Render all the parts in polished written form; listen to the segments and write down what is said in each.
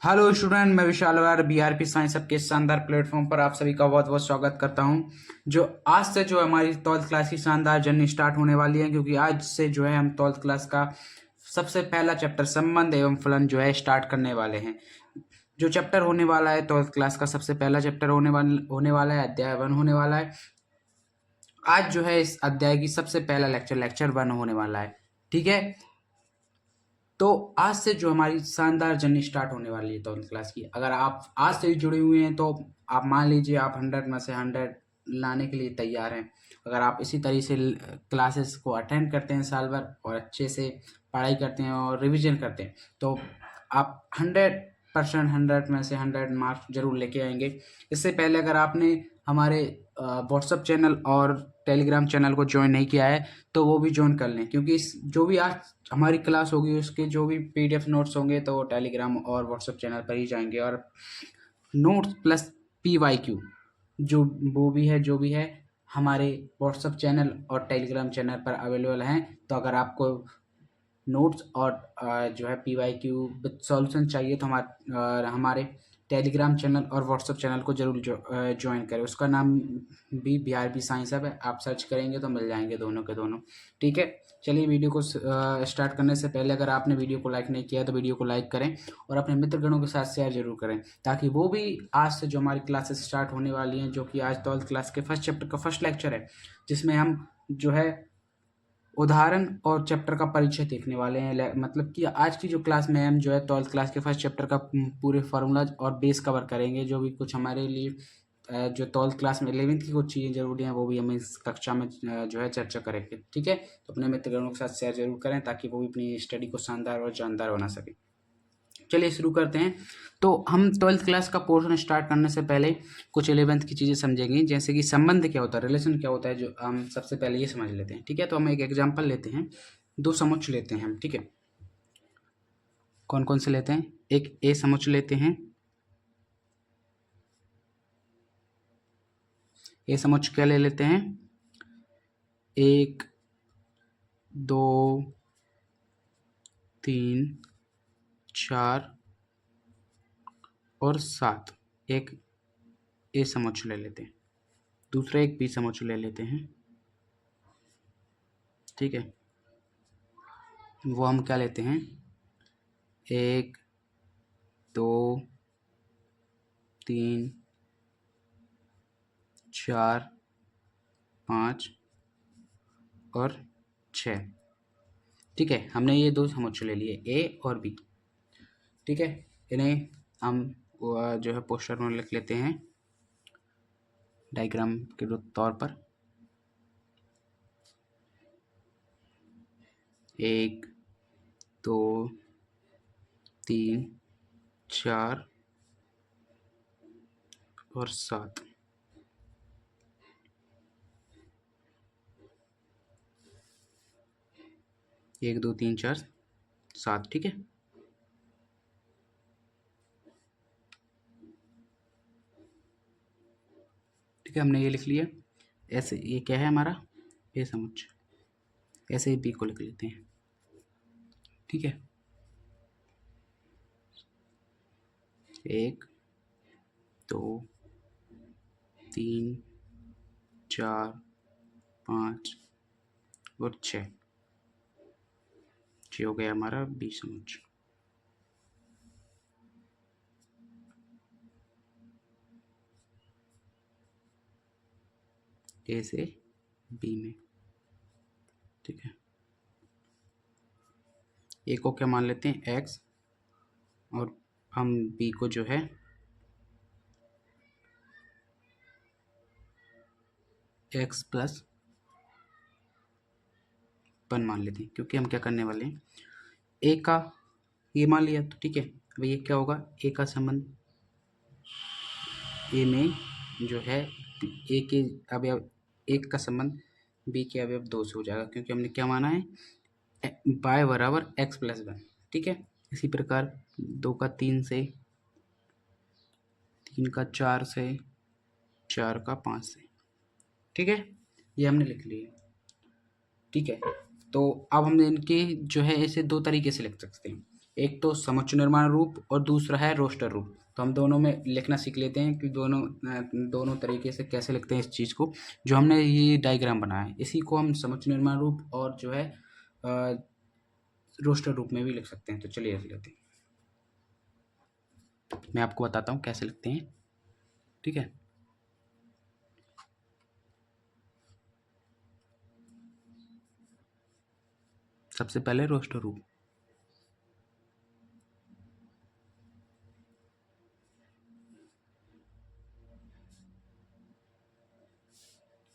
Hello student, मैं विशाल Agarwal BRP science सब के शानदार प्लेटफॉर्म पर आप सभी का बहुत बहुत स्वागत करता हूं। जो आज से जो हमारी 12th क्लास की शानदार जर्नी स्टार्ट होने वाली है, क्योंकि आज से जो है हम 12th क्लास का सबसे पहला चैप्टर संबंध एवं फलन जो है स्टार्ट करने वाले हैं। जो चैप्टर होने वाला है 12th क्लास का सबसे पहला चैप्टर होने वाला है, अध्याय 1 होने वाला है। आज जो है इस अध्याय की सबसे पहला लेक्चर 1 होने वाला है। ठीक है, तो आज से जो हमारी शानदार जर्नी स्टार्ट होने वाली है 12th क्लास की, अगर आप आज से ही जुड़े हुए हैं तो आप मान लीजिए आप 100 में से 100 लाने के लिए तैयार हैं। अगर आप इसी तरीके से क्लासेस को अटेंड करते हैं साल भर और अच्छे से पढ़ाई करते हैं और रिवीजन करते हैं तो आप 100% 100 में से 100 मार्क्स जरूर लेके आएंगे। इससे पहले अगर आपने हमारे व्हाट्सअप चैनल और टेलीग्राम चैनल को ज्वाइन नहीं किया है तो वो भी ज्वाइन कर लें, क्योंकि जो भी आज हमारी क्लास होगी उसके जो भी पीडीएफ नोट्स होंगे तो वो टेलीग्राम और व्हाट्सएप चैनल पर ही जाएंगे। और नोट्स प्लस पीवाईक्यू जो भी है हमारे व्हाट्सएप चैनल और टेलीग्राम चैनल पर अवेलेबल हैं। तो अगर आपको नोट्स और जो है पीवाईक्यू विद सॉल्यूशन चाहिए तो हमारे टेलीग्राम चैनल और व्हाट्सएप चैनल को जरूर ज्वाइन करें। उसका नाम भी बीआरपी साइंस है, आप सर्च करेंगे तो मिल जाएंगे दोनों के दोनों। ठीक है, चलिए वीडियो को स्टार्ट करने से पहले अगर आपने वीडियो को लाइक नहीं किया तो वीडियो को लाइक करें और अपने मित्रगणों के साथ शेयर जरूर करें, ताकि वो भी आज से जो हमारी क्लासेस स्टार्ट होने वाली हैं, जो कि आज 12th क्लास के फर्स्ट चैप्टर का फर्स्ट लेक्चर है, जिसमें हम जो है उदाहरण और चैप्टर का परिचय देखने वाले हैं। मतलब कि आज की जो क्लास में हम जो है 12th क्लास के फर्स्ट चैप्टर का पूरे फार्मूलाज और बेस कवर करेंगे। जो भी कुछ हमारे लिए जो 12th क्लास में 11th की कुछ चीज़ें जरूरी हैं वो भी हम इस कक्षा में जो है चर्चा करेंगे। ठीक है, तो अपने मित्रगणों के साथ शेयर जरूर करें ताकि वो भी अपनी स्टडी को शानदार और जानदार बना सकें। चलिए शुरू करते हैं। तो हम 12th क्लास का पोर्शन स्टार्ट करने से पहले कुछ 11th की चीज़ें समझेंगे, जैसे कि संबंध क्या होता है, रिलेशन क्या होता है, जो हम सबसे पहले ये समझ लेते हैं। ठीक है, तो हम एक एग्जांपल लेते हैं, दो समुच्चय लेते हैं हम। ठीक है, कौन कौन से लेते हैं? एक ए समुच्चय लेते हैं। ए समुच्चय क्या ले लेते हैं? 1 2 3 4 और 7 एक ए समुच्चय ले लेते हैं। दूसरा एक बी समुच्चय ले लेते हैं। ठीक है, वो हम क्या लेते हैं? 1 2 3 4 5 और 6। ठीक है, हमने ये दो समुच्चय ले लिए, ए और बी। ठीक है, इन्हें हम जो है पोस्टर में लिख लेते हैं डायग्राम के तौर पर। 1 2 3 4 और 7। एक दो तीन चार 7। ठीक है, ठीक है, हमने ये लिख लिया। ऐसे ये क्या है हमारा? ए समुच्चय। ऐसे ही बी को लिख लेते हैं। ठीक है, 1 2 3 4 5 और 6। ये हो गया हमारा बी समुच्चय। ए से बी में। ठीक है, ए को क्या मान लेते हैं? एक्स, और हम बी को जो है एक्स प्लस 1 मान लेते हैं, क्योंकि हम क्या करने वाले हैं, ए का ये मान लिया तो ठीक है। अब ये क्या होगा? ए का संबंध ए में जो है ए के अवयव 1 का संबंध बी के अवयव 2 से हो जाएगा, क्योंकि हमने क्या माना है? बाय बराबर एक्स प्लस 1। ठीक है, इसी प्रकार 2 का 3 से, 3 का 4 से, 4 का 5 से। ठीक है, ये हमने लिख लिया। ठीक है, तो अब हम इनके जो है इसे दो तरीके से लिख सकते हैं। एक तो समुच्चय निर्माण रूप और दूसरा है रोस्टर रूप। तो हम दोनों में लिखना सीख लेते हैं कि दोनों तरीके से कैसे लिखते हैं इस चीज़ को। जो हमने ये डायग्राम बनाया है इसी को हम समुच्चय निर्माण रूप और जो है रोस्टर रूप में भी लिख सकते हैं। तो चलिए लिख लेते हैं। मैं आपको बताता हूँ कैसे लिखते हैं, ठीक है। सबसे पहले रोस्टर रूप,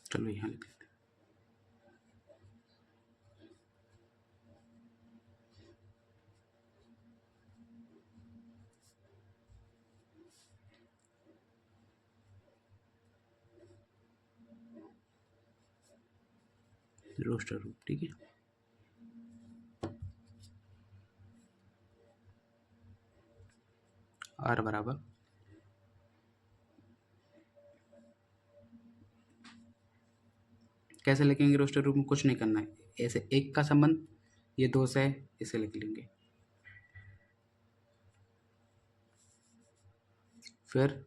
चलो यहाँ लिख लेते हैं रोस्टर रूप, ठीक है। आर बराबर कैसे लिखेंगे रोस्टर रूप में, कुछ नहीं करना है, ऐसे एक का संबंध ये दो से है इसे लिख लेंगे। फिर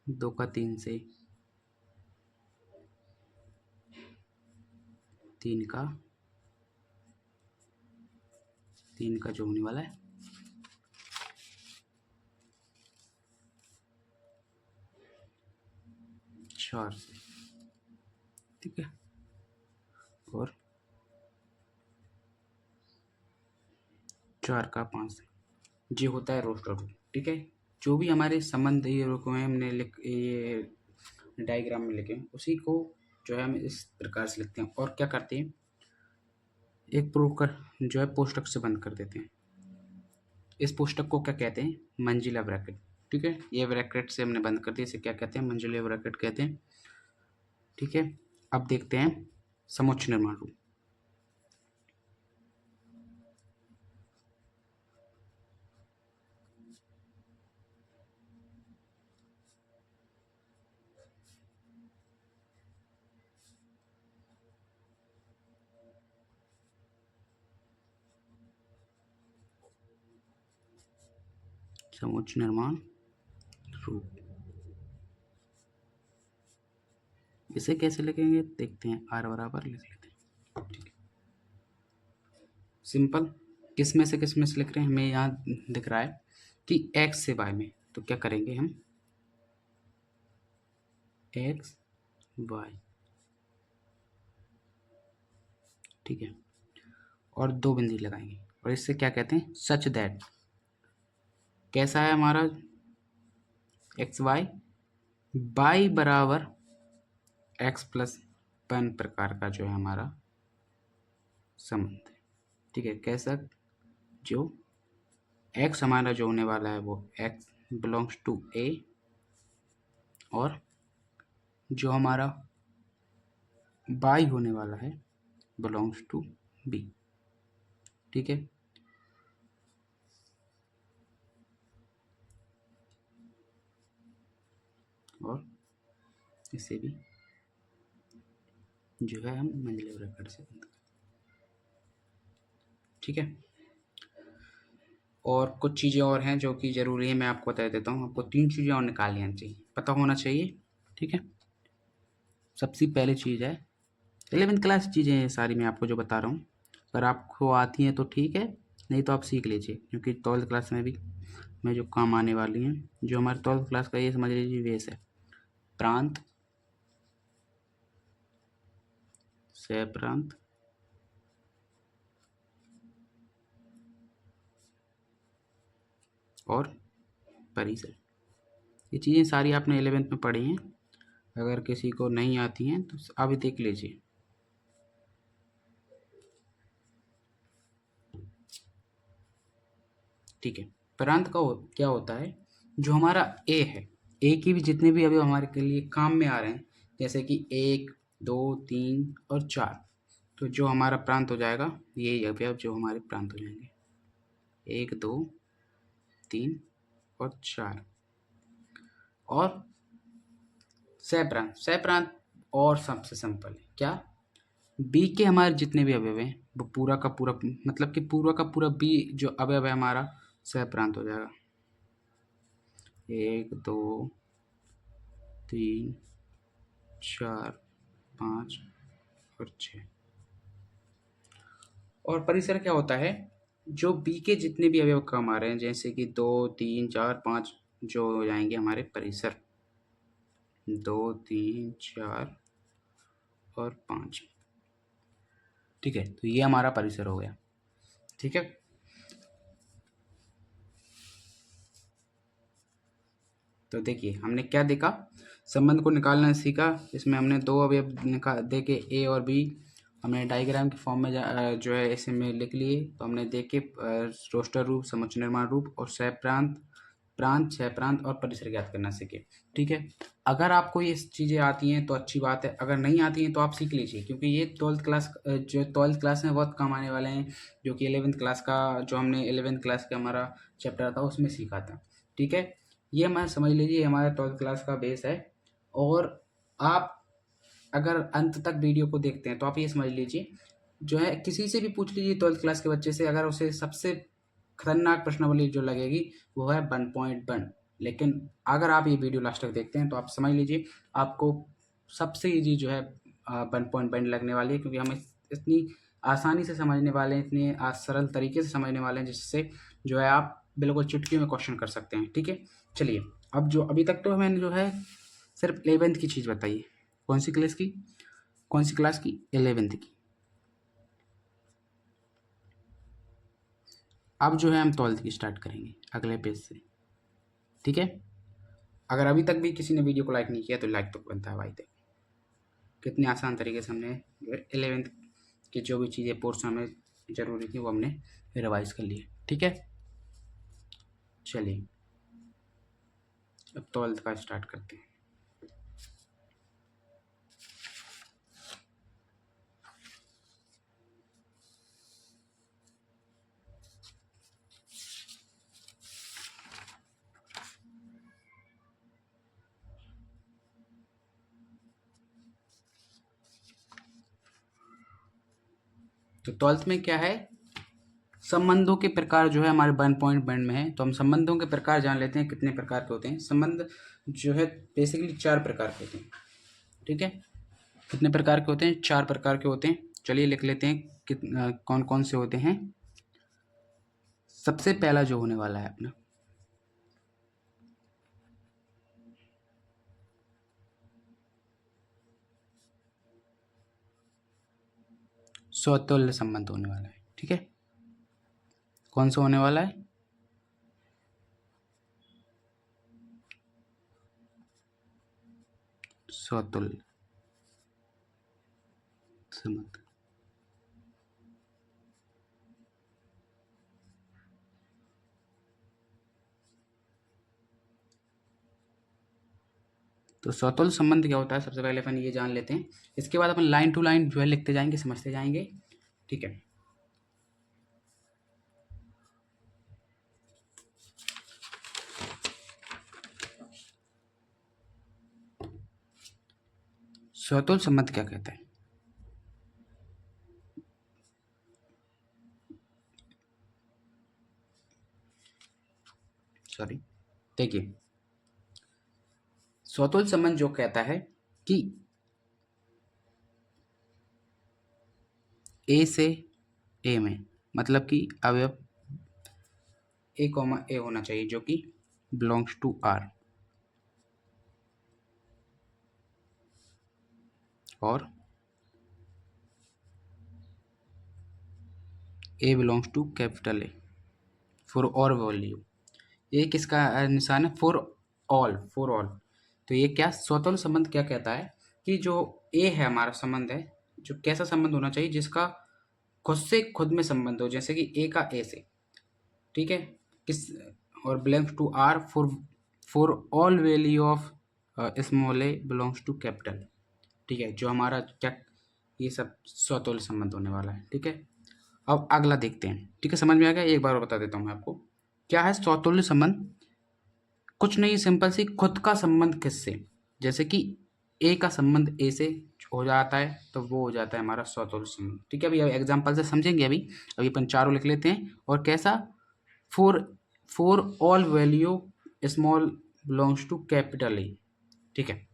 दो का तीन से, तीन का जो होने वाला है चार से, ठीक है। और चार का पाँच से, ये होता है रोस्टर रूप, ठीक है। जो भी हमारे संबंध ये रूप में हमने ये डायग्राम में लिखे उसी को जो है हम इस प्रकार से लिखते हैं। और क्या करते हैं, एक प्रूव कर जो है पोस्टक से बंद कर देते हैं। इस पोस्टक को क्या कहते हैं, मंजिला ब्रैकेट, ठीक है। ये ब्रैकेट से हमने बंद कर दिया, इसे क्या कहते हैं, मंजिला ब्रैकेट कहते हैं, ठीक है। अब देखते हैं समुच्चय निर्माण रूप। समुच्चय निर्माण रूप इसे कैसे लिखेंगे देखते हैं। आर बराबर लिख लेते हैं, ठीक है। सिंपल, किस में से लिख रहे हैं, हमें यहाँ दिख रहा है कि x से y में, तो क्या करेंगे हम x y, ठीक है। और दो बिंदु लगाएंगे और इससे क्या कहते हैं, सच दैट, कैसा है हमारा एक्स वाई, y बराबर x प्लस वन प्रकार का जो है हमारा संबंध है, ठीक है। कैसा, जो x हमारा जो होने वाला है वो x बिलोंग्स टू a और जो हमारा y होने वाला है बिलोंग्स टू b, ठीक है। और इसे भी जो है हम मंजिला ब्रैकेट से बंद, ठीक है। और कुछ चीज़ें और हैं जो कि ज़रूरी है, मैं आपको बता देता हूँ। आपको तीन चीज़ें और निकाल लेनी चाहिए, पता होना चाहिए, ठीक है। सबसे पहली चीज़ है 11th क्लास चीज़ें हैं सारी, मैं आपको जो बता रहा हूँ, अगर आपको आती हैं तो ठीक है, नहीं तो आप सीख लीजिए, क्योंकि 12th क्लास में भी में जो काम आने वाली हैं। जो हमारे 12th क्लास का ये समझ लीजिए वेस है, प्रांत, सह प्रांत, और परिसर। ये चीज़ें सारी आपने 11th में पढ़ी हैं, अगर किसी को नहीं आती हैं तो अभी देख लीजिए। ठीक है, प्रांत का क्या होता है, जो हमारा ए है, ए की भी जितने भी अभी हमारे के लिए काम में आ रहे हैं, जैसे कि 1 2 3 और 4, तो जो हमारा प्रांत हो जाएगा यही अवयव जो हमारे प्रांत हो जाएंगे 1 2 3 और 4। और सह प्रांत और सबसे सिंपल है क्या, बी के हमारे जितने भी अवयव हैं वो पूरा का पूरा, मतलब कि पूरा का पूरा बी जो अवयव है हमारा सहप्रांत हो जाएगा 1 2 3 4 5 और 6। और परिसर क्या होता है, जो बी के जितने भी अवयव काम आ रहे हैं, जैसे कि 2 3 4 5 जो हो जाएंगे हमारे परिसर, 2 3 4 और 5। ठीक है, तो ये हमारा परिसर हो गया। ठीक है, तो देखिए हमने क्या देखा, संबंध को निकालना सीखा। इसमें हमने दो अवयव देखे ए और बी, हमने डायग्राम के फॉर्म में जो है इसे में लिख लिए। तो हमने देखे रोस्टर रूप, समुच्चय निर्माण रूप और सहप्रांत, प्रांत, सहप्रांत और परिसर ज्ञात करना सीखे। ठीक है, अगर आपको ये चीज़ें आती हैं तो अच्छी बात है, अगर नहीं आती हैं तो आप सीख लीजिए, क्योंकि ये ट्वेल्थ क्लास में बहुत काम आने वाले हैं, जो कि 11th क्लास का, जो हमने 11th क्लास का हमारा चैप्टर था उसमें सीखा था। ठीक है, ये मैं समझ लीजिए हमारा 12th क्लास का बेस है। और आप अगर अंत तक वीडियो को देखते हैं तो आप ये समझ लीजिए, जो है किसी से भी पूछ लीजिए 12th क्लास के बच्चे से, अगर उसे सबसे खतरनाक प्रश्नावली जो लगेगी वो है 1.1। लेकिन अगर आप ये वीडियो लास्ट तक देखते हैं तो आप समझ लीजिए आपको सबसे ईजी जो है 1.1 लगने वाली है, क्योंकि हम इतनी आसानी से समझने वाले हैं, इतने सरल तरीके से समझने वाले हैं, जिससे जो है आप बिल्कुल चुटकी में क्वेश्चन कर सकते हैं। ठीक है, चलिए अब जो अभी तक तो मैंने जो है सिर्फ 11th की चीज़ बताई है। कौन सी क्लास की? कौन सी क्लास की? 11th की। अब जो है हम 12th की स्टार्ट करेंगे अगले पेज से। ठीक है, अगर अभी तक भी किसी ने वीडियो को लाइक नहीं किया तो लाइक तो बनता है भाई। देखो कितने आसान तरीके से हमने 11th की जो भी चीज़ें पोर्शन में ज़रूरी थी वो हमने रिवाइज कर लिए। ठीक है, चलिए अब 12th का स्टार्ट करते हैं। तो 12th में क्या है, संबंधों के प्रकार जो है हमारे 1.1 में है। तो हम संबंधों के प्रकार जान लेते हैं, कितने प्रकार के होते हैं संबंध। जो है बेसिकली 4 प्रकार के होते हैं। ठीक है, कितने प्रकार के होते हैं? 4 प्रकार के होते हैं। चलिए लिख लेते हैं कौन कौन से होते हैं। सबसे पहला जो होने वाला है अपना स्वतुल्य संबंध होने वाला है। ठीक है, कौन सा होने वाला है? स्वतुल्य संबंध। तो स्वतुल्य संबंध क्या होता है, सबसे पहले अपन ये जान लेते हैं। इसके बाद अपन लाइन टू लाइन जो है लिखते जाएंगे, समझते जाएंगे। ठीक है, स्वतुल्य संबंध क्या कहता है? सॉरी, देखिए स्वतुल्य संबंध जो कहता है कि ए से ए में, मतलब कि अवयव ए कॉमा ए होना चाहिए जो कि बिलोंग्स टू आर, और A belongs to capital A for और वैल्यू। ये किसका निशान है? For all, for all. तो ये क्या स्वतंत्र संबंध क्या कहता है कि जो ए है हमारा संबंध है, जो कैसा संबंध होना चाहिए, जिसका खुद से खुद में संबंध हो, जैसे कि ए का ए से। ठीक है, किस और belongs to R for for all value of small a belongs to capital. ठीक है, जो हमारा क्या ये सब स्वतुल्य संबंध होने वाला है। ठीक है, अब अगला देखते हैं। ठीक है, समझ में आ गया? एक बार और बता देता हूँ मैं आपको क्या है स्वतुल्य संबंध। कुछ नहीं, सिंपल सी खुद का संबंध किससे, जैसे कि ए का संबंध ए से हो जाता है तो वो हो जाता है हमारा स्वतुल्य संबंध। ठीक है, अभी एग्जाम्पल से समझेंगे। अभी अपन चारों लिख लेते हैं। और कैसा? For for all value small belongs to capital a. ठीक है,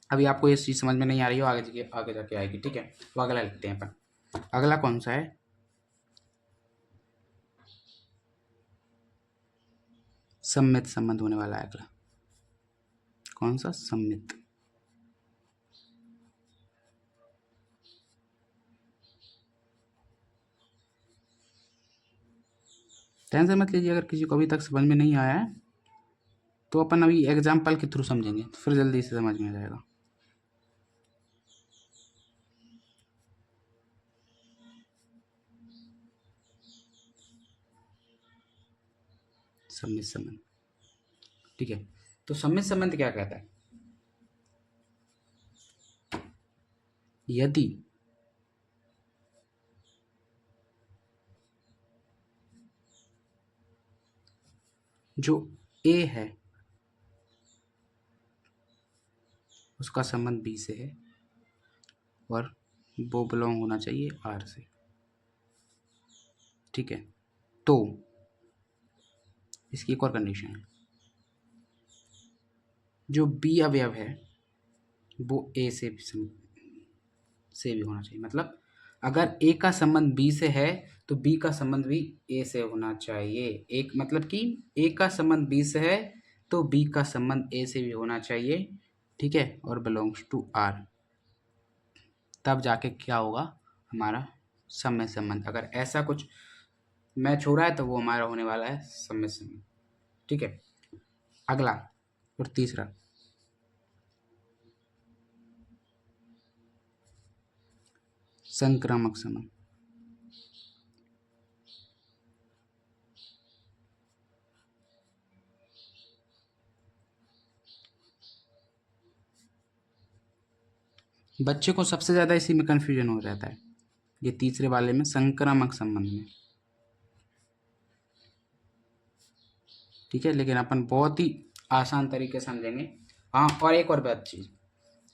अभी आपको ये चीज़ समझ में नहीं आ रही हो, आगे जाके आएगी। ठीक है, तो अगला लिखते हैं अपन। अगला कौन सा है? सम्मित संबंध होने वाला है अगला। कौन सा? सम्मित। टेंशन मत लीजिए, अगर किसी को अभी तक समझ में नहीं आया है तो अपन अभी एग्जाम्पल के थ्रू समझेंगे, तो फिर जल्दी से समझ में आ जाएगा। सम्मित संबंध। ठीक है, तो सम्मित संबंध क्या कहता है? यदि जो ए है उसका संबंध बी से है और वो बिलोंग होना चाहिए आर से। ठीक है, तो इसकी एक और कंडीशन है, जो बी अवयव है वो ए से भी होना चाहिए। मतलब अगर ए का संबंध बी से है तो बी का संबंध भी ए से होना चाहिए। एक मतलब कि ए का संबंध बी से है तो बी का संबंध ए से भी होना चाहिए। ठीक है, और बिलोंग्स टू आर, तब जाके क्या होगा? हमारा सम्मित संबंध। अगर ऐसा कुछ मैच हो रहा है तो वो हमारा होने वाला है सम्मित संबंध। ठीक है, अगला और तीसरा, संक्रामक संबंध। बच्चे को सबसे ज़्यादा इसी में कन्फ्यूजन हो जाता है, ये तीसरे वाले में, संक्रामक संबंध में। ठीक है, लेकिन अपन बहुत ही आसान तरीके से समझेंगे। हाँ, और एक और बात चीज़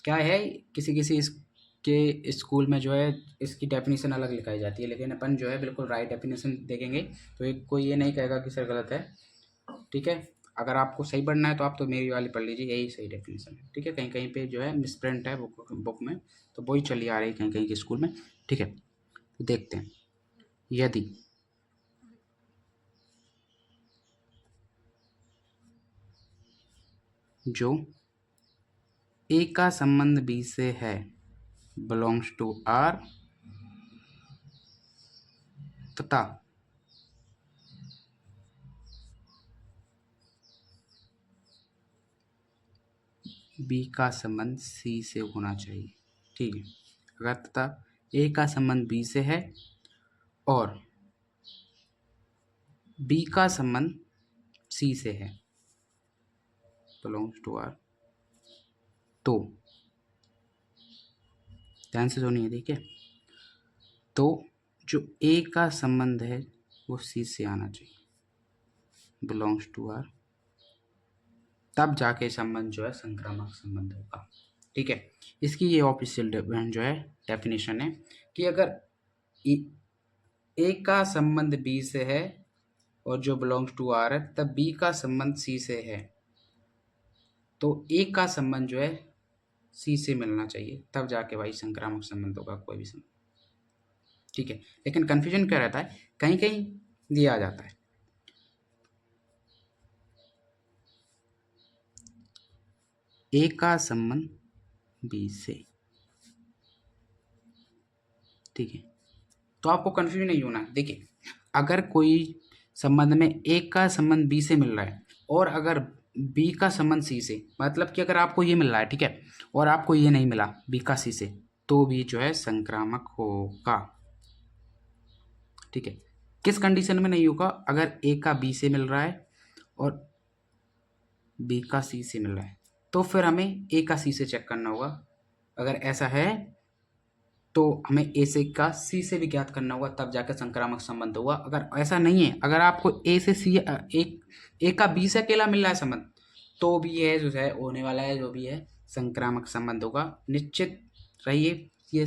क्या है, किसी किसी इसके स्कूल में जो है इसकी डेफिनेशन अलग लिखाई जाती है, लेकिन अपन जो है बिल्कुल राइट डेफिनेशन देखेंगे, तो एक कोई ये नहीं कहेगा कि सर गलत है। ठीक है, अगर आपको सही पढ़ना है तो आप तो मेरी वाली पढ़ लीजिए, यही सही डेफिनेशन है। ठीक है, कहीं कहीं पे जो है मिसप्रिंट है बुक में, तो वही चली आ रही है कहीं कहीं के स्कूल में। ठीक है, तो देखते हैं, यदि जो ए का संबंध बी से है बिलोंग्स टू आर तथा बी का संबंध सी से होना चाहिए। ठीक है, अगर तथा ए का संबंध बी से है और बी का संबंध सी से है बिलोंग्स टू आर, तो ध्यान से सुनिए। ठीक है, तो जो ए का संबंध है वो सी से आना चाहिए बिलोंग्स टू आर, तब जाके संबंध जो है संक्रामक संबंध होगा। ठीक है, इसकी ये ऑफिशियल जो है डेफिनेशन है कि अगर ए का संबंध बी से है और जो बिलोंग्स टू आर है, तब बी का संबंध सी से है, तो ए का संबंध जो है सी से मिलना चाहिए, तब जाके भाई संक्रामक संबंध होगा कोई भी संबंध। ठीक है, लेकिन कंफ्यूजन क्या रहता है, कहीं कहीं दिया जाता है ए का संबंध बी से। ठीक है, तो आपको कंफ्यूजन नहीं होना। देखिए, अगर कोई संबंध में ए का संबंध बी से मिल रहा है और अगर बी का संबंध सी से, मतलब कि अगर आपको ये मिल रहा है, ठीक है, और आपको ये नहीं मिला बी का सी से, तो भी जो है संक्रामक होगा। ठीक है, किस कंडीशन में नहीं होगा? अगर ए का बी से मिल रहा है और बी का सी से मिल रहा है, तो फिर हमें ए का सी से चेक करना होगा। अगर ऐसा है तो हमें ए से का सी से भी ज्ञात करना होगा, तब जाकर संक्रामक संबंध होगा। अगर ऐसा नहीं है, अगर आपको ए से सी ए का बी से अकेला मिल रहा है संबंध, तो भी है जो है होने वाला है, जो भी है संक्रामक संबंध होगा। निश्चित रहिए, ये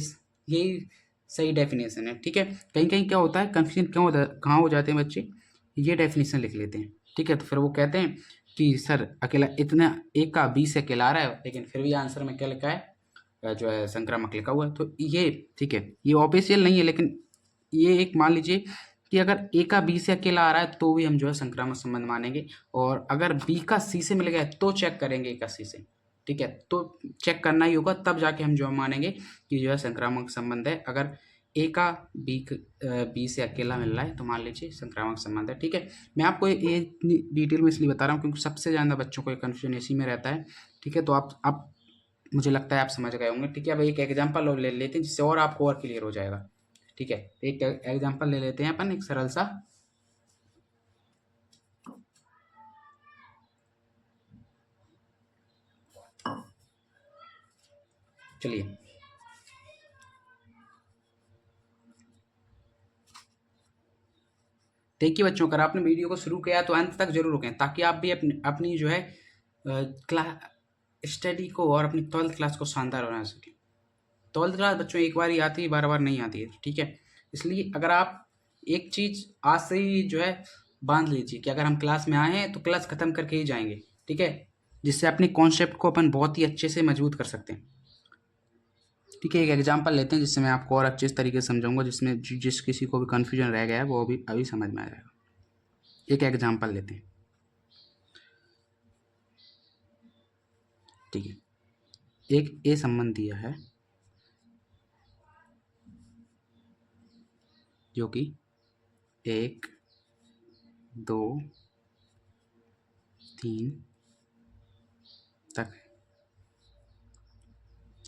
यही सही डेफिनेशन है। ठीक है, कहीं कहीं क्या होता है, कंफ्यूजन क्यों होता है, कहाँ हो जाते हैं बच्चे, ये डेफिनेशन लिख लेते हैं ठीक है, तो फिर वो कहते हैं कि सर अकेला इतना a का b से अकेला आ रहा है, लेकिन फिर भी आंसर में क्या लिखा है, जो है संक्रामक लिखा हुआ है। तो ये ठीक है, ये ऑफिशियल नहीं है, लेकिन ये एक मान लीजिए कि अगर a का b से अकेला आ रहा है तो भी हम जो है संक्रामक संबंध मानेंगे, और अगर b का c से मिल गया है तो चेक करेंगे a का c से। ठीक है, तो चेक करना ही होगा, तब जाके हम जो है मानेंगे कि जो है संक्रामक संबंध है। अगर a का b से अकेला मिल रहा है तो मान लीजिए संक्रामक संबंध है। ठीक है, मैं आपको ये इतनी डिटेल में इसलिए बता रहा हूँ क्योंकि सबसे ज़्यादा बच्चों को कन्फ्यूजन इसी में रहता है। ठीक है, तो आप मुझे लगता है आप समझ गए होंगे। ठीक है, अब एक एग्जांपल और ले लेते हैं जिससे और आपको और क्लियर हो जाएगा। ठीक है, एक एग्जांपल ले लेते हैं अपन, एक सरल सा। चलिए, देखिए बच्चों, अगर आपने वीडियो को शुरू किया तो अंत तक जरूर रुकें, ताकि आप भी अपनी अपनी जो है क्लास स्टडी को और अपनी 12th क्लास को शानदार बना सकें। 12th क्लास बच्चों एक बार ही आती है, बार बार नहीं आती है। ठीक है, इसलिए अगर आप एक चीज़ आज से ही जो है बांध लीजिए कि अगर हम क्लास में आए हैं तो क्लास ख़त्म करके ही जाएंगे। ठीक है, जिससे अपने कॉन्सेप्ट को अपन बहुत ही अच्छे से मजबूत कर सकते हैं। ठीक है, एक एग्जांपल लेते हैं जिससे मैं आपको और अच्छे तरीके से समझाऊंगा, जिसमें जिस किसी को भी कन्फ्यूजन रह गया है वो भी अभी समझ में आ जाएगा। एक एग्जांपल लेते हैं। ठीक है, एक ए संबंध दिया है जो कि 1 2 3 तक है।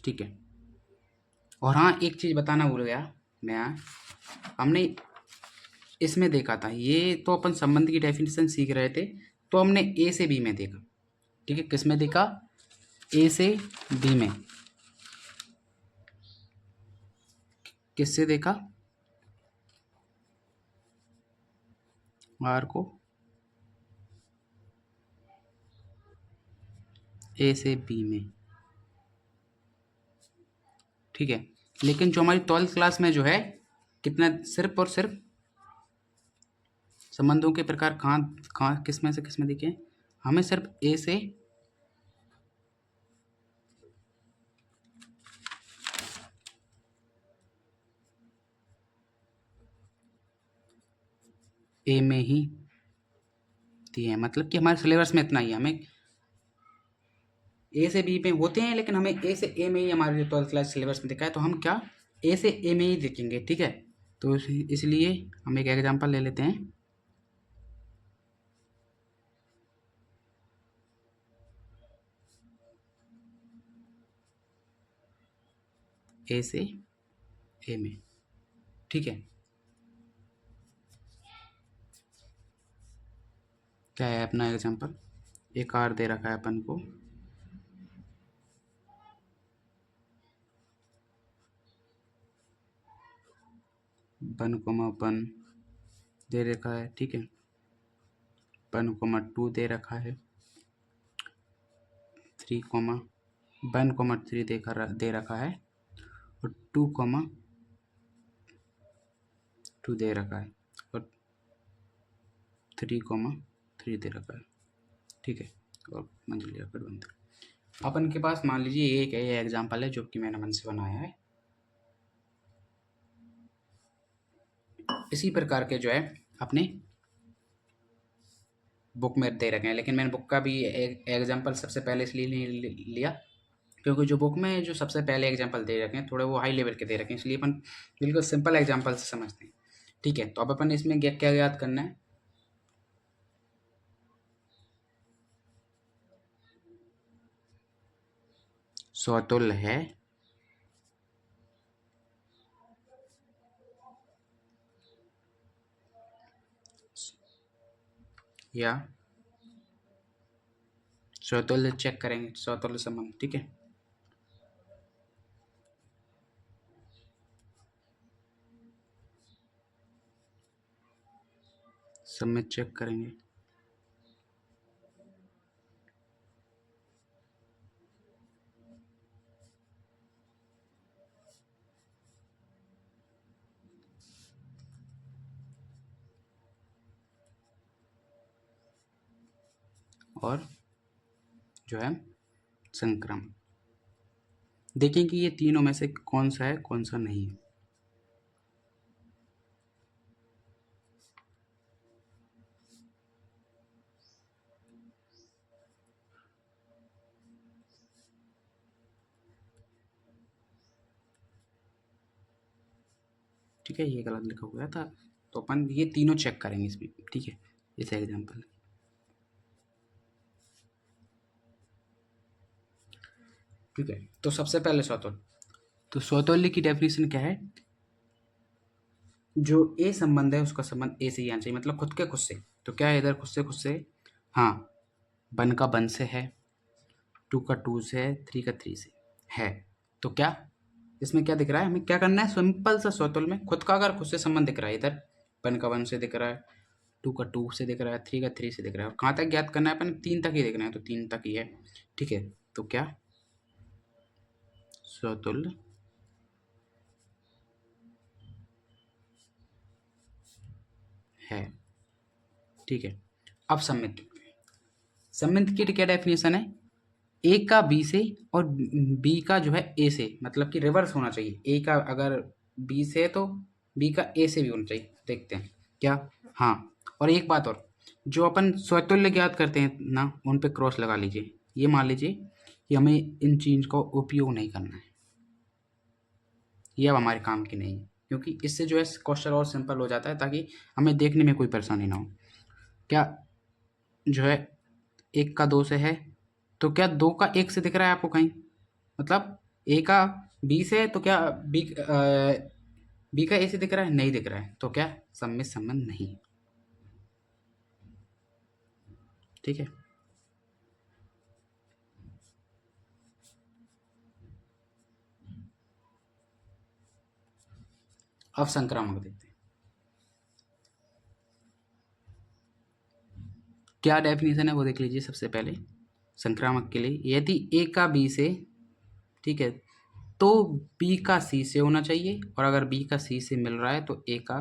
ठीक है, और हाँ, एक चीज़ बताना भूल गया मैं, हमने इसमें देखा था, ये तो अपन संबंध की डेफिनेशन सीख रहे थे, तो हमने ए से बी में देखा। ठीक है, किस में देखा, ए से बी में। किससे देखा, आर को ए से बी में। ठीक है, लेकिन जो हमारी 12th क्लास में जो है कितना, सिर्फ और सिर्फ संबंधों के प्रकार कहाँ कहाँ किस में से किस में देखे, हमें सिर्फ ए से ए में ही दिए हैं, मतलब कि हमारे सिलेबस में इतना ही है। हमें ए से बी में होते हैं, लेकिन हमें ए से ए में ही हमारे 12th क्लास सिलेबस में दिखा है, तो हम क्या ए से ए में ही देखेंगे। ठीक है, तो इसलिए हम एक एग्जांपल ले लेते हैं। ए से ए में। ठीक है, क्या है अपना एग्जांपल, एक आर दे रखा है अपन को, वन कोमा वन दे रखा है। ठीक है, 1,2 दे रखा है, 3,1,3 दे रखा है, और 2,2 दे रखा है, और 3,3 दे रखा है। ठीक है, और मंजिल या फिर बंद। अपन के पास मान लीजिए एक ये एग्जांपल है जो कि मैंने मन से बनाया है। इसी प्रकार के जो है अपने बुक में दे रखे हैं, लेकिन मैंने बुक का भी एक एग्जांपल सबसे पहले इसलिए नहीं लिया क्योंकि जो बुक में जो सबसे पहले एग्जांपल दे रखे हैं थोड़े वो हाई लेवल के दे रखे हैं, इसलिए अपन बिल्कुल सिंपल एग्जांपल से समझते हैं। ठीक है, तो अब अपन इसमें क्या याद करना है, स्वतुल्य है या स्वतुल्य, चेक करेंगे स्वतुल्य संबंध। ठीक है, सब में चेक करेंगे। और जो है संक्रामक। देखें कि ये तीनों में से कौन सा है कौन सा नहीं है। ठीक है, ये गलत लिखा हुआ था, तो अपन ये तीनों चेक करेंगे इसमें। ठीक है, जैसे एग्जाम्पल। ठीक है, तो सबसे पहले सौतुल्य। तो सौतुल्य की डेफिनेशन क्या है? जो ए संबंध है उसका संबंध ए से ही आना चाहिए, मतलब खुद के खुद से। तो क्या है इधर खुद से? हाँ, वन का वन से है, टू का टू से है, थ्री का थ्री से है। तो क्या इसमें क्या दिख रहा है? हमें क्या करना है? सिंपल सा सौतुल्य में खुद का अगर खुद से संबंध दिख रहा है, इधर वन का वन से दिख रहा है, टू का टू से दिख रहा है, थ्री का थ्री से दिख रहा है, और कहाँ तक ज्ञात करना है? अपन तीन तक ही देखना है, तो तीन तक ही है। ठीक है, तो क्या सौतुल्य है। ठीक है, अब सम्मित। सम्मित की क्या डेफिनेशन है? ए का बी से और बी का जो है ए से, मतलब कि रिवर्स होना चाहिए। ए का अगर बी से है तो बी का ए से भी होना चाहिए। देखते हैं क्या। हाँ, और एक बात और, जो अपन स्वतुल्य ज्ञात करते हैं ना, उन पे क्रॉस लगा लीजिए। ये मान लीजिए कि हमें इन चीज का उपयोग नहीं करना है, ये अब हमारे काम की नहीं है, क्योंकि इससे जो है क्वेश्चन और सिंपल हो जाता है, ताकि हमें देखने में कोई परेशानी ना हो। क्या जो है एक का दो से है, तो क्या दो का एक से दिख रहा है आपको कहीं? मतलब ए का बी से है, तो क्या बी का ए से दिख रहा है? नहीं दिख रहा है, तो क्या सम्मित संबंध नहीं। ठीक है, अब संक्रामक देखते हैं। क्या डेफिनेशन है वो देख लीजिए सबसे पहले। संक्रामक के लिए, यदि ए का बी से, ठीक है, तो बी का सी से होना चाहिए, और अगर बी का सी से मिल रहा है तो ए का,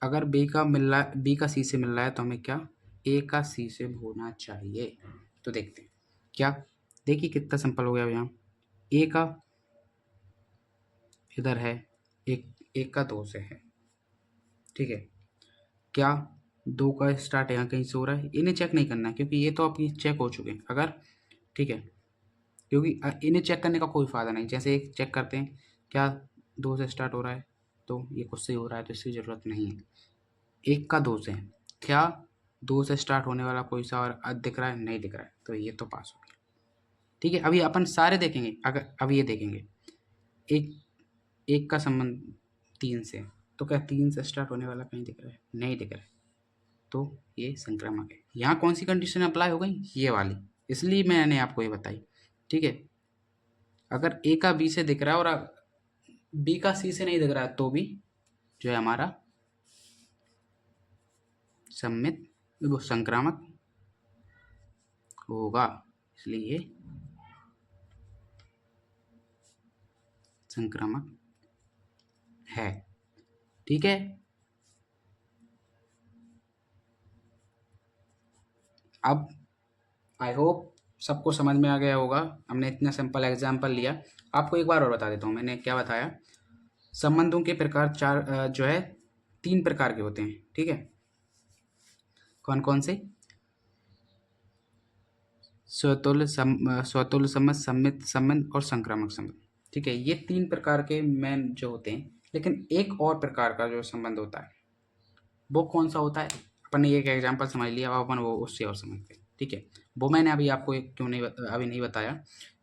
अगर बी का मिल रहा है, बी का सी से मिल रहा है, तो हमें क्या ए का सी से होना चाहिए। तो देखते हैं क्या। देखिए कितना सिंपल हो गया यहाँ। ए का इधर है, एक एक का दो से है। ठीक है, क्या दो का स्टार्ट यहाँ कहीं से हो रहा है? इन्हें चेक नहीं करना है, क्योंकि ये तो आपकी चेक हो चुके हैं अगर। ठीक है, क्योंकि इन्हें चेक करने का कोई फ़ायदा नहीं। जैसे एक चेक करते हैं, क्या दो से स्टार्ट हो रहा है, तो ये खुद से ही हो रहा है, तो इसकी ज़रूरत नहीं है। एक का दो से है, क्या दो से स्टार्ट होने वाला कोई सा और दिख रहा है? नहीं दिख रहा है, तो ये तो पास हो गया। ठीक है, अभी अपन सारे देखेंगे। अगर अब ये देखेंगे, एक एक का संबंध तीन से, तो क्या तीन से स्टार्ट होने वाला कहीं दिख रहा है? नहीं दिख रहा है, तो ये संक्रामक है। यहाँ कौन सी कंडीशन अप्लाई हो गई? ये वाली, इसलिए मैंने आपको ये बताई। ठीक है, अगर ए का बी से दिख रहा है और बी का सी से नहीं दिख रहा है, तो भी जो है हमारा सम्मित, वो संक्रामक होगा, इसलिए ये संक्रामक है। ठीक है, अब आई होप सबको समझ में आ गया होगा। हमने इतना सिंपल एग्जाम्पल लिया। आपको एक बार और बता देता हूँ मैंने क्या बताया। संबंधों के प्रकार चार जो है तीन प्रकार के होते हैं। ठीक है, कौन कौन से? स्वतुल्य संबंध, सम्मित संबंध और संक्रामक संबंध। ठीक है, ये तीन प्रकार के मेन जो होते हैं। लेकिन एक और प्रकार का जो संबंध होता है, वो कौन सा होता है? अपन ने एक एग्जांपल समझ लिया, अब अपन वो उससे और समझते हैं। ठीक है, वो मैंने अभी आपको क्यों नहीं अभी नहीं बताया,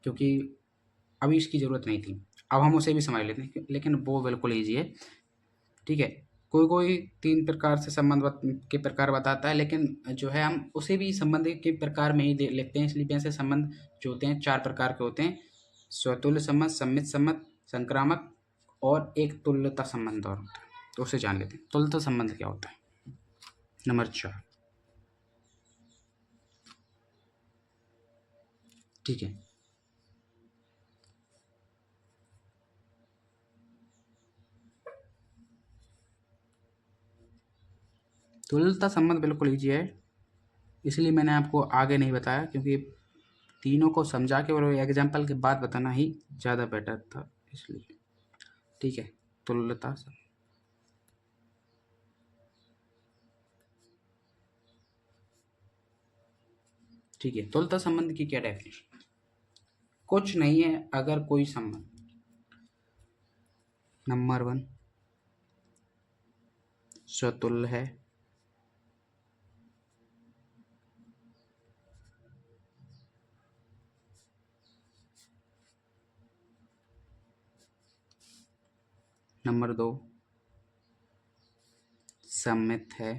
क्योंकि अभी इसकी ज़रूरत नहीं थी। अब हम उसे भी समझ लेते हैं, लेकिन वो बिल्कुल ईजी है। ठीक है, कोई कोई तीन प्रकार से संबंध के प्रकार बताता है, लेकिन जो है हम उसे भी संबंध के प्रकार में ही लिखते हैं। इसलिए वैसे संबंध जो होते हैं चार प्रकार के होते हैं: स्वतुल्य संबंध, सम्मित संबंध, संक्रामक, और एक तुल्यता संबंध और होता है। तो उसे जान लेते हैं। तुल्यता संबंध क्या होता है? नंबर चार। ठीक है, तुल्यता संबंध बिल्कुल ईजी है, इसलिए मैंने आपको आगे नहीं बताया, क्योंकि तीनों को समझा के और एग्जाम्पल के बाद बताना ही ज़्यादा बेटर था, इसलिए। ठीक है, तुल्यता संबंध। ठीक है, तुल्यता संबंध की क्या डेफिनेशन? कुछ नहीं है, अगर कोई संबंध नंबर 1 स्वतुल्य है, नंबर 2 सममित है,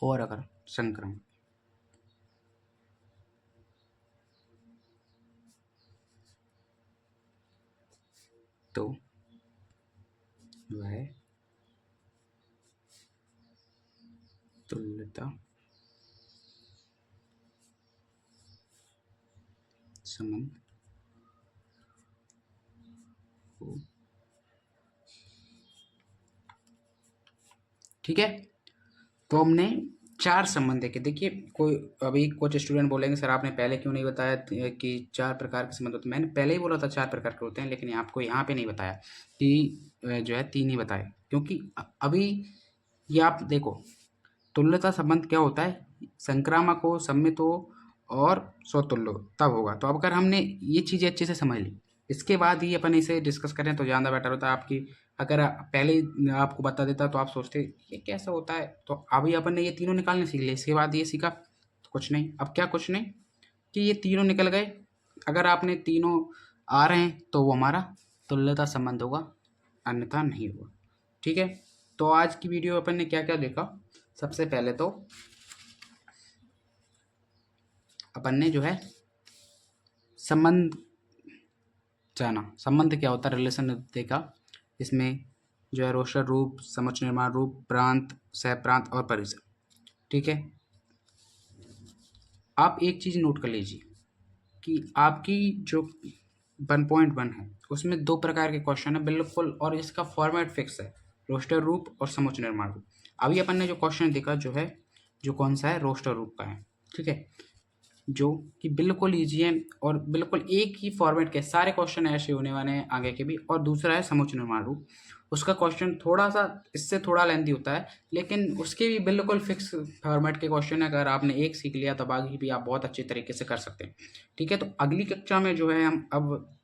और अगर संक्रमण। तो वह तुल्यता संबंध हो। ठीक है, तो हमने 4 संबंध देखे। देखिए, कोई अभी कुछ स्टूडेंट बोलेंगे सर आपने पहले क्यों नहीं बताया कि 4 प्रकार के संबंध होते हैं। मैंने पहले ही बोला था 4 प्रकार के होते हैं, लेकिन आपको यहाँ पे नहीं बताया कि जो है 3 ही बताए, क्योंकि अभी ये आप देखो, तुल्यता संबंध क्या होता है? संक्रामक हो, सम्मित हो और स्वतुल्य हो, तब होगा। तो अब अगर हमने ये चीज़ें अच्छे से समझ ली, इसके बाद ही अपन इसे डिस्कस करें तो ज़्यादा बेटर होता है। आपकी अगर पहले ही आपको बता देता तो आप सोचते ये कैसा होता है। तो अभी अपन ने ये तीनों निकालने सीख लिए, इसके बाद ये सीखा तो कुछ नहीं। अब क्या कुछ नहीं कि ये तीनों निकल गए, अगर आपने तीनों आ रहे हैं तो वो हमारा तुल्यता संबंध होगा, अन्यथा नहीं होगा। ठीक है, तो आज की वीडियो अपन ने क्या क्या देखा? सबसे पहले तो अपन ने जो है संबंध जाना, संबंध क्या होता है, रिलेशन देखा। इसमें जो है रोस्टर रूप, समुच्चय निर्माण रूप, प्रांत, सहप्रांत और परिसर। ठीक है, आप एक चीज़ नोट कर लीजिए कि आपकी जो 1.1 है उसमें 2 प्रकार के क्वेश्चन है बिल्कुल, और इसका फॉर्मेट फिक्स है, रोस्टर रूप और समुच्चय निर्माण रूप। अभी अपन ने जो क्वेश्चन देखा जो है, जो कौन सा है, रोस्टर रूप का है। ठीक है, जो कि बिल्कुल ईजी है और बिल्कुल एक ही फॉर्मेट के सारे क्वेश्चन ऐसे होने वाले हैं आगे के भी। और दूसरा है समुच्चय निर्माण रूप, उसका क्वेश्चन थोड़ा सा इससे थोड़ा लेंथी होता है, लेकिन उसके भी बिल्कुल फिक्स फॉर्मेट के क्वेश्चन है। अगर आपने एक सीख लिया तब आगे भी आप बहुत अच्छे तरीके से कर सकते हैं। ठीक है, तो अगली कक्षा में जो है हम अब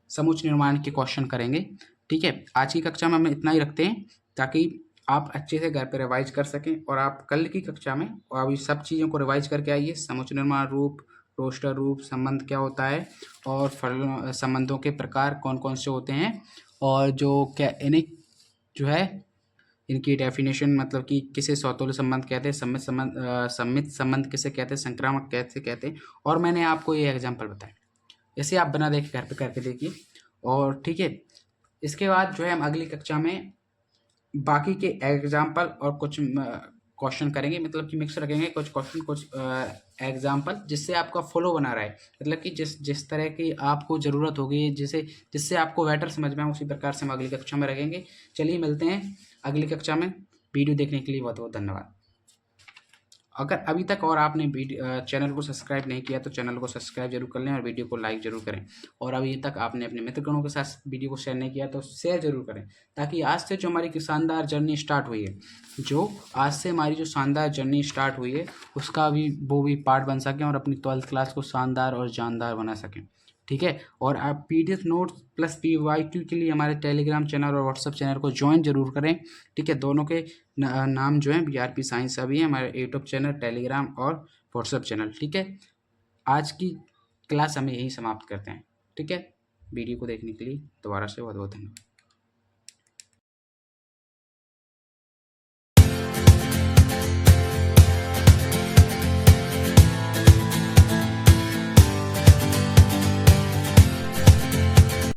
समुच्चय निर्माण के क्वेश्चन करेंगे। ठीक है, आज की कक्षा में हम इतना ही रखते हैं ताकि आप अच्छे से घर पे रिवाइज कर सकें, और आप कल की कक्षा में और अभी सब चीज़ों को रिवाइज करके आइए। समुच्चय निर्माण रूप, रोस्टर रूप, संबंध क्या होता है, और संबंधों के प्रकार कौन कौन से होते हैं, और जो क्या इन्हें जो है इनकी डेफिनेशन, मतलब कि किसे स्वतुल्य संबंध कहते हैं, सम्मित संबंध किसे कहते हैं, संक्रामक कैसे कहते हैं, और मैंने आपको ये एग्जाम्पल बताया। इसे आप बना देख घर पे करके देखिए। और ठीक है, इसके बाद जो है हम अगली कक्षा में बाकी के एग्जाम्पल और कुछ क्वेश्चन करेंगे, मतलब कि मिक्स रखेंगे, कुछ क्वेश्चन कुछ एग्जाम्पल, जिससे आपका फ्लो बना रहा है, मतलब कि जिस जिस तरह की आपको ज़रूरत होगी, जिससे आपको बेटर समझ में आए, उसी प्रकार से हम अगली कक्षा में रखेंगे। चलिए मिलते हैं अगली कक्षा में। वीडियो देखने के लिए बहुत बहुत धन्यवाद। अगर अभी तक और आपने चैनल को सब्सक्राइब नहीं किया तो चैनल को सब्सक्राइब जरूर कर लें और वीडियो को लाइक जरूर करें। और अभी तक आपने अपने मित्रगणों के साथ वीडियो को शेयर नहीं किया तो शेयर जरूर करें, ताकि आज से जो हमारी शानदार जर्नी स्टार्ट हुई है, उसका भी वो भी पार्ट बन सकें और अपनी 12th क्लास को शानदार और जानदार बना सकें। ठीक है, और आप PDF नोट्स प्लस PYQ के लिए हमारे टेलीग्राम चैनल और व्हाट्सअप चैनल को ज्वाइन जरूर करें। ठीक है, दोनों के नाम जो है BRP साइंस अभी है, हमारे यूट्यूब चैनल, टेलीग्राम और व्हाट्सअप चैनल। ठीक है, आज की क्लास हमें यही समाप्त करते हैं। ठीक है, वीडियो को देखने के लिए दोबारा से बहुत बहुत धन्यवाद।